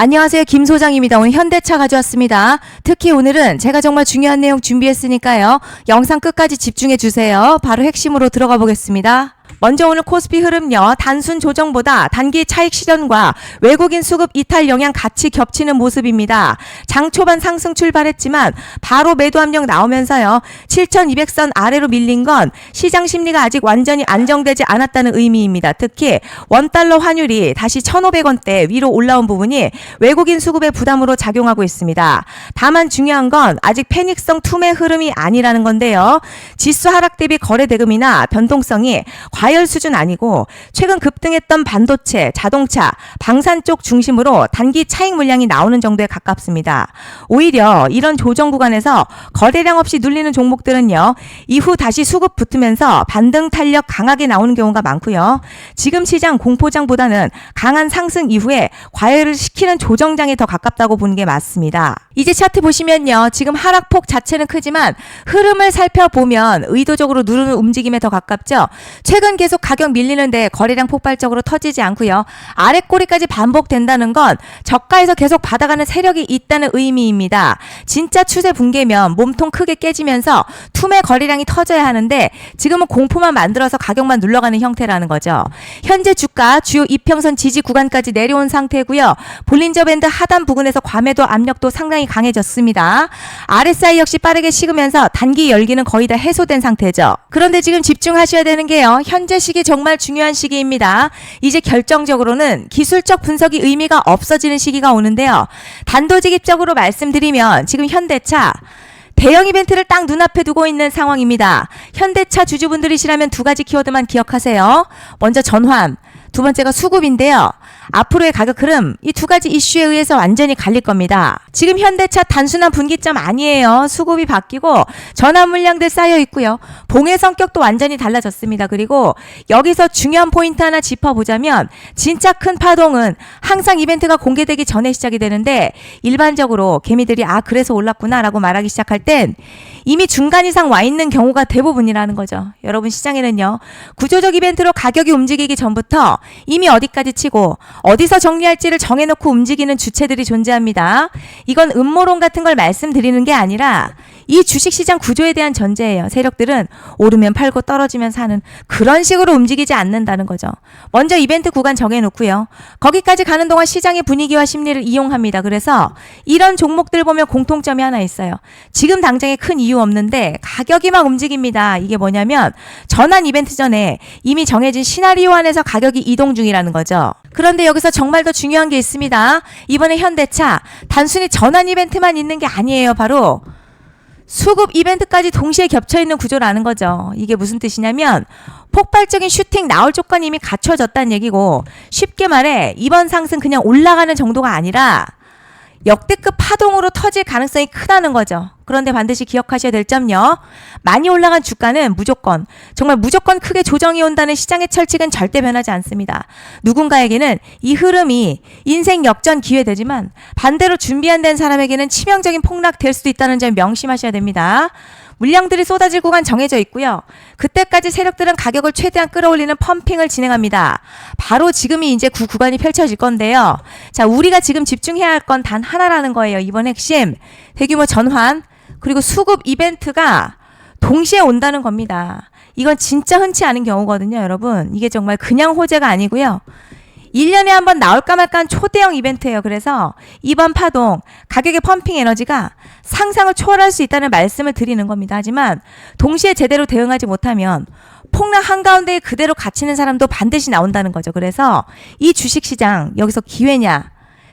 안녕하세요. 김 소장입니다. 오늘 현대차 가져왔습니다. 특히 오늘은 제가 정말 중요한 내용 준비했으니까요. 영상 끝까지 집중해 주세요. 바로 핵심으로 들어가 보겠습니다. 먼저 오늘 코스피 흐름요. 단순 조정보다 단기 차익 실현과 외국인 수급 이탈 영향 같이 겹치는 모습입니다. 장 초반 상승 출발했지만 바로 매도 압력 나오면서요. 7,200선 아래로 밀린 건 시장 심리가 아직 완전히 안정되지 않았다는 의미입니다. 특히 원달러 환율이 다시 1,500원대 위로 올라온 부분이 외국인 수급의 부담으로 작용하고 있습니다. 다만 중요한 건 아직 패닉성 투매 흐름이 아니라는 건데요. 지수 하락 대비 거래 대금이나 변동성이 과열 수준 아니고 최근 급등했던 반도체, 자동차, 방산 쪽 중심으로 단기 차익 물량이 나오는 정도에 가깝습니다. 오히려 이런 조정 구간에서 거래량 없이 눌리는 종목들은요. 이후 다시 수급 붙으면서 반등 탄력 강하게 나오는 경우가 많고요. 지금 시장 공포장보다는 강한 상승 이후에 과열을 시키는 조정장에 더 가깝다고 보는 게 맞습니다. 이제 차트 보시면요. 지금 하락폭 자체는 크지만 흐름을 살펴보면 의도적으로 누르는 움직임에 더 가깝죠. 최근 계속 가격 밀리는데 거래량 폭발적으로 터지지 않고요. 아래 꼬리까지 반복된다는 건 저가에서 계속 받아가는 세력이 있다는 의미입니다. 진짜 추세 붕괴면 몸통 크게 깨지면서 투매 거래량이 터져야 하는데 지금은 공포만 만들어서 가격만 눌러가는 형태라는 거죠. 현재 주가 주요 이평선 지지 구간까지 내려온 상태고요. 볼린저 밴드 하단 부근에서 과매도 압력도 상당히 강해졌습니다. RSI 역시 빠르게 식으면서 단기 열기는 거의 다 해소된 상태죠. 그런데 지금 집중하셔야 되는 게요. 현재 시기 정말 중요한 시기입니다. 이제 결정적으로는 기술적 분석이 의미가 없어지는 시기가 오는데요. 단도직입적으로 말씀드리면 지금 현대차 대형 이벤트를 딱 눈앞에 두고 있는 상황입니다. 현대차 주주분들이시라면 두 가지 키워드만 기억하세요. 먼저 전환, 두 번째가 수급인데요. 앞으로의 가격 흐름 이 두 가지 이슈에 의해서 완전히 갈릴 겁니다. 지금 현대차 단순한 분기점 아니에요. 수급이 바뀌고 전환 물량들 쌓여 있고요. 봉의 성격도 완전히 달라졌습니다. 그리고 여기서 중요한 포인트 하나 짚어보자면 진짜 큰 파동은 항상 이벤트가 공개되기 전에 시작이 되는데 일반적으로 개미들이 그래서 올랐구나 라고 말하기 시작할 땐 이미 중간 이상 와 있는 경우가 대부분이라는 거죠. 여러분 시장에는요. 구조적 이벤트로 가격이 움직이기 전부터 이미 어디까지 치고 어디서 정리할지를 정해놓고 움직이는 주체들이 존재합니다. 이건 음모론 같은 걸 말씀드리는 게 아니라 이 주식시장 구조에 대한 전제예요. 세력들은 오르면 팔고 떨어지면 사는 그런 식으로 움직이지 않는다는 거죠. 먼저 이벤트 구간 정해놓고요. 거기까지 가는 동안 시장의 분위기와 심리를 이용합니다. 그래서 이런 종목들 보면 공통점이 하나 있어요. 지금 당장에 큰 이유 없는데 가격이 막 움직입니다. 이게 뭐냐면 전환 이벤트 전에 이미 정해진 시나리오 안에서 가격이 이동 중이라는 거죠. 그런데 여기서 정말 더 중요한 게 있습니다. 이번에 현대차 단순히 전환 이벤트만 있는 게 아니에요. 바로 수급 이벤트까지 동시에 겹쳐있는 구조라는 거죠. 이게 무슨 뜻이냐면 폭발적인 슈팅 나올 조건이 이미 갖춰졌다는 얘기고 쉽게 말해 이번 상승 그냥 올라가는 정도가 아니라 역대급 파동으로 터질 가능성이 크다는 거죠. 그런데 반드시 기억하셔야 될 점요. 많이 올라간 주가는 정말 무조건 크게 조정이 온다는 시장의 철칙은 절대 변하지 않습니다. 누군가에게는 이 흐름이 인생 역전 기회 되지만 반대로 준비 안 된 사람에게는 치명적인 폭락 될 수도 있다는 점 명심하셔야 됩니다. 물량들이 쏟아질 구간 정해져 있고요. 그때까지 세력들은 가격을 최대한 끌어올리는 펌핑을 진행합니다. 바로 지금이 이제 그 구간이 펼쳐질 건데요. 자, 우리가 지금 집중해야 할 건 단 하나라는 거예요. 이번 핵심 대규모 전환 그리고 수급 이벤트가 동시에 온다는 겁니다. 이건 진짜 흔치 않은 경우거든요, 여러분. 이게 정말 그냥 호재가 아니고요. 1년에 한 번 나올까 말까 한 초대형 이벤트예요. 그래서 이번 파동, 가격의 펌핑 에너지가 상상을 초월할 수 있다는 말씀을 드리는 겁니다. 하지만 동시에 제대로 대응하지 못하면 폭락 한가운데에 그대로 갇히는 사람도 반드시 나온다는 거죠. 그래서 이 주식시장 여기서 기회냐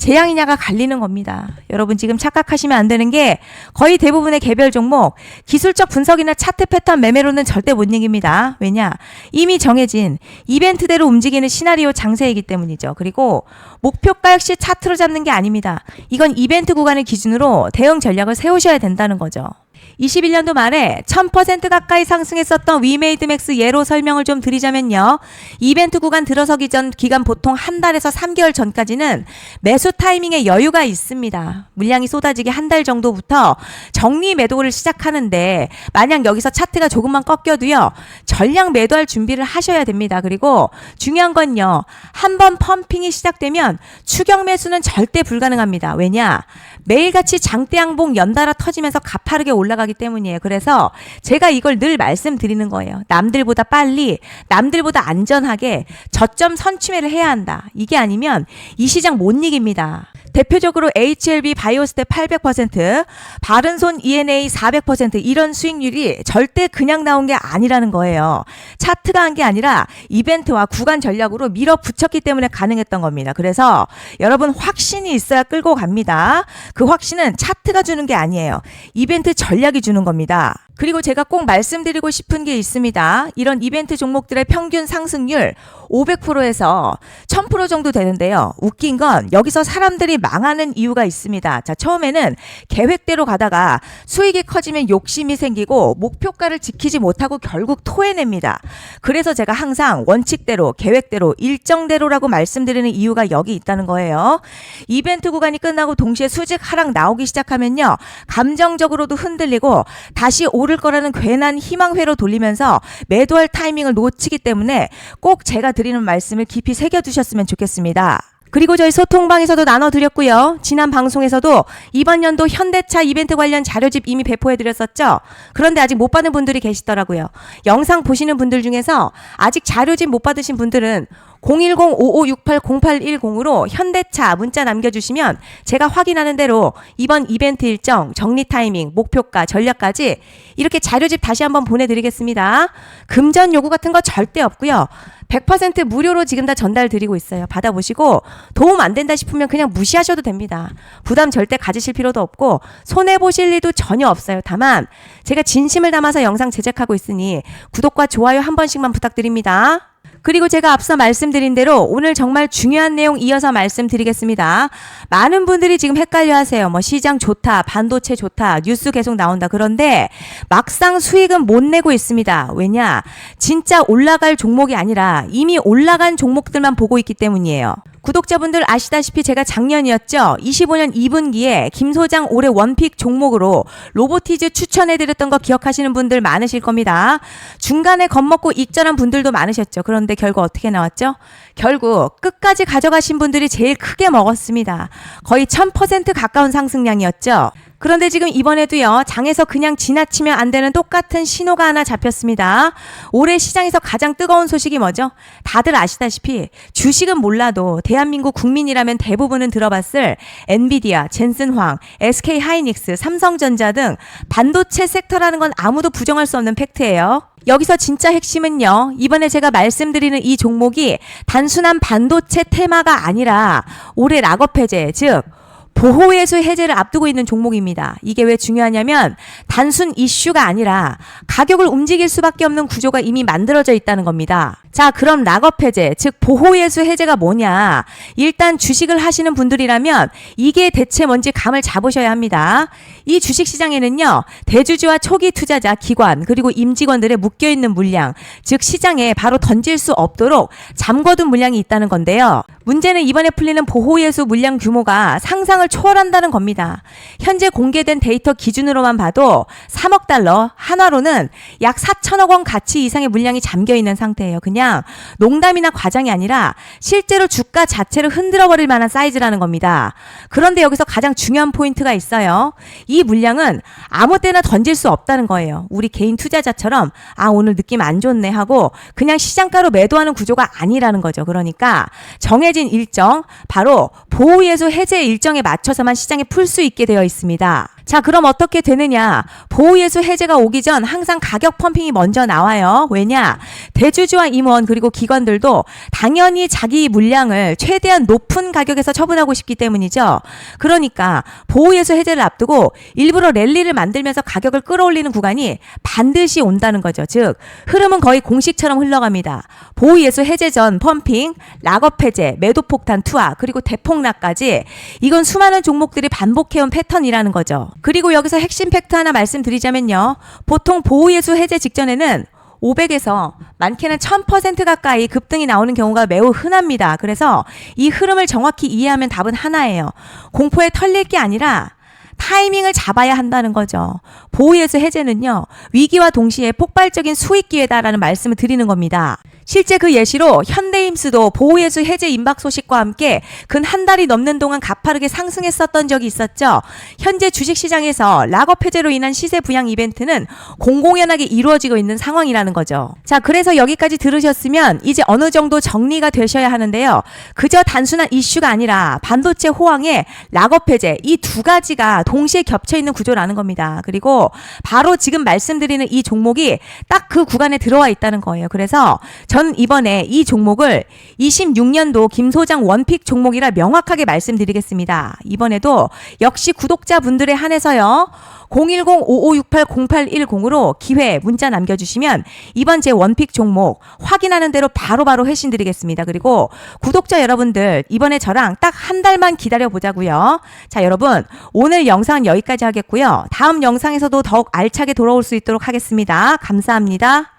재앙이냐가 갈리는 겁니다. 여러분 지금 착각하시면 안 되는 게 거의 대부분의 개별 종목 기술적 분석이나 차트 패턴 매매로는 절대 못 이깁니다. 왜냐? 이미 정해진 이벤트대로 움직이는 시나리오 장세이기 때문이죠. 그리고 목표가 역시 차트로 잡는 게 아닙니다. 이건 이벤트 구간을 기준으로 대응 전략을 세우셔야 된다는 거죠. 21년도 말에 1000% 가까이 상승했었던 위메이드맥스 예로 설명을 좀 드리자면요. 이벤트 구간 들어서기 전 기간 보통 한 달에서 3개월 전까지는 매수 타이밍에 여유가 있습니다. 물량이 쏟아지기 한 달 정도부터 정리 매도를 시작하는데 만약 여기서 차트가 조금만 꺾여도요. 전량 매도할 준비를 하셔야 됩니다. 그리고 중요한 건요. 한번 펌핑이 시작되면 추격 매수는 절대 불가능합니다. 왜냐? 매일같이 장대양봉 연달아 터지면서 가파르게 올라가기 때문이에요. 그래서 제가 이걸 늘 말씀드리는 거예요. 남들보다 빨리, 남들보다 안전하게 저점 선취매를 해야 한다. 이게 아니면 이 시장 못 이깁니다. 대표적으로 HLB 바이오스텝 800%, 바른손 ENA 400% 이런 수익률이 절대 그냥 나온 게 아니라는 거예요. 차트가 한 게 아니라 이벤트와 구간 전략으로 밀어붙였기 때문에 가능했던 겁니다. 그래서 여러분 확신이 있어야 끌고 갑니다. 그 확신은 차트가 주는 게 아니에요. 이벤트 전략이 주는 겁니다. 그리고 제가 꼭 말씀드리고 싶은 게 있습니다. 이런 이벤트 종목들의 평균 상승률 500%에서 1000% 정도 되는데요. 웃긴 건 여기서 사람들이 망하는 이유가 있습니다. 자, 처음에는 계획대로 가다가 수익이 커지면 욕심이 생기고 목표가를 지키지 못하고 결국 토해냅니다. 그래서 제가 항상 원칙대로, 계획대로, 일정대로라고 말씀드리는 이유가 여기 있다는 거예요. 이벤트 구간이 끝나고 동시에 수직 하락 나오기 시작하면요. 감정적으로도 흔들리고 다시 오를 거라는 괜한 희망회로 돌리면서 매도할 타이밍을 놓치기 때문에 꼭 제가 드리는 말씀을 깊이 새겨두셨으면 좋겠습니다. 그리고 저희 소통방에서도 나눠드렸고요. 지난 방송에서도 이번 연도 현대차 이벤트 관련 자료집 이미 배포해드렸었죠. 그런데 아직 못 받은 분들이 계시더라고요. 영상 보시는 분들 중에서 아직 자료집 못 받으신 분들은 010-5568-0810으로 현대차 문자 남겨주시면 제가 확인하는 대로 이번 이벤트 일정, 정리 타이밍, 목표가, 전략까지 이렇게 자료집 다시 한번 보내드리겠습니다. 금전 요구 같은 거 절대 없고요. 100% 무료로 지금 다 전달 드리고 있어요. 받아보시고 도움 안 된다 싶으면 그냥 무시하셔도 됩니다. 부담 절대 가지실 필요도 없고 손해보실 일도 전혀 없어요. 다만 제가 진심을 담아서 영상 제작하고 있으니 구독과 좋아요 한 번씩만 부탁드립니다. 그리고 제가 앞서 말씀드린 대로 오늘 정말 중요한 내용 이어서 말씀드리겠습니다. 많은 분들이 지금 헷갈려 하세요. 뭐 시장 좋다, 반도체 좋다, 뉴스 계속 나온다. 그런데 막상 수익은 못 내고 있습니다. 왜냐? 진짜 올라갈 종목이 아니라 이미 올라간 종목들만 보고 있기 때문이에요. 구독자분들 아시다시피 제가 작년이었죠. 25년 2분기에 김 소장 올해 원픽 종목으로 로보티즈 추천해드렸던 거 기억하시는 분들 많으실 겁니다. 중간에 겁먹고 익절한 분들도 많으셨죠. 그런데 결국 어떻게 나왔죠? 결국 끝까지 가져가신 분들이 제일 크게 먹었습니다. 거의 1000% 가까운 상승량이었죠. 그런데 지금 이번에도요. 장에서 그냥 지나치면 안 되는 똑같은 신호가 하나 잡혔습니다. 올해 시장에서 가장 뜨거운 소식이 뭐죠? 다들 아시다시피 주식은 몰라도 대한민국 국민이라면 대부분은 들어봤을 엔비디아, 젠슨황, SK하이닉스, 삼성전자 등 반도체 섹터라는 건 아무도 부정할 수 없는 팩트예요. 여기서 진짜 핵심은요. 이번에 제가 말씀드리는 이 종목이 단순한 반도체 테마가 아니라 올해 락업 해제, 즉 보호예수 해제를 앞두고 있는 종목입니다. 이게 왜 중요하냐면 단순 이슈가 아니라 가격을 움직일 수밖에 없는 구조가 이미 만들어져 있다는 겁니다. 자, 그럼 락업 해제, 즉 보호예수 해제가 뭐냐? 일단 주식을 하시는 분들이라면 이게 대체 뭔지 감을 잡으셔야 합니다. 이 주식시장에는요. 대주주와 초기 투자자, 기관, 그리고 임직원들의 묶여있는 물량, 즉 시장에 바로 던질 수 없도록 잠궈둔 물량이 있다는 건데요. 문제는 이번에 풀리는 보호예수 물량 규모가 상상을 초월한다는 겁니다. 현재 공개된 데이터 기준으로만 봐도 3억 달러, 한화로는 약 4천억 원 가치 이상의 물량이 잠겨있는 상태예요. 그냥 농담이나 과장이 아니라 실제로 주가 자체를 흔들어버릴 만한 사이즈라는 겁니다. 그런데 여기서 가장 중요한 포인트가 있어요. 이 물량은 아무 때나 던질 수 없다는 거예요. 우리 개인 투자자처럼 오늘 느낌 안 좋네 하고 그냥 시장가로 매도하는 구조가 아니라는 거죠. 그러니까 정해진 일정, 바로 보호예수 해제 일정에 맞춰서만 시장에 풀 수 있게 되어 있습니다. 자, 그럼 어떻게 되느냐? 보호예수 해제가 오기 전 항상 가격 펌핑이 먼저 나와요. 왜냐? 대주주와 임원 그리고 기관들도 당연히 자기 물량을 최대한 높은 가격에서 처분하고 싶기 때문이죠. 그러니까 보호예수 해제를 앞두고 일부러 랠리를 만들면서 가격을 끌어올리는 구간이 반드시 온다는 거죠. 즉 흐름은 거의 공식처럼 흘러갑니다. 보호예수 해제 전 펌핑, 락업 해제, 매도 폭탄 투하, 그리고 대폭락까지 이건 수많은 종목들이 반복해온 패턴이라는 거죠. 그리고 여기서 핵심 팩트 하나 말씀드리자면요. 보통 보호예수 해제 직전에는 500에서 많게는 1000% 가까이 급등이 나오는 경우가 매우 흔합니다. 그래서 이 흐름을 정확히 이해하면 답은 하나예요. 공포에 털릴 게 아니라 타이밍을 잡아야 한다는 거죠. 보호예수 해제는요, 위기와 동시에 폭발적인 수익 기회다라는 말씀을 드리는 겁니다. 실제 그 예시로 현대임스도 보호예수 해제 임박 소식과 함께 근 한 달이 넘는 동안 가파르게 상승했었던 적이 있었죠. 현재 주식시장에서 락업 해제로 인한 시세 부양 이벤트는 공공연하게 이루어지고 있는 상황이라는 거죠. 자, 그래서 여기까지 들으셨으면 이제 어느 정도 정리가 되셔야 하는데요. 그저 단순한 이슈가 아니라 반도체 호황에 락업 해제, 이 두 가지가 동시에 겹쳐있는 구조라는 겁니다. 그리고 바로 지금 말씀드리는 이 종목이 딱 그 구간에 들어와 있다는 거예요. 그래서 전 이번에 이 종목을 26년도 김 소장 원픽 종목이라 명확하게 말씀드리겠습니다. 이번에도 역시 구독자분들에 한해서요. 010-5568-0810으로 기회 문자 남겨주시면 이번 제 원픽 종목 확인하는 대로 바로바로 회신 드리겠습니다. 그리고 구독자 여러분들 이번에 저랑 딱 한 달만 기다려보자고요. 자, 여러분 오늘 영상 여기까지 하겠고요. 다음 영상에서도 더욱 알차게 돌아올 수 있도록 하겠습니다. 감사합니다.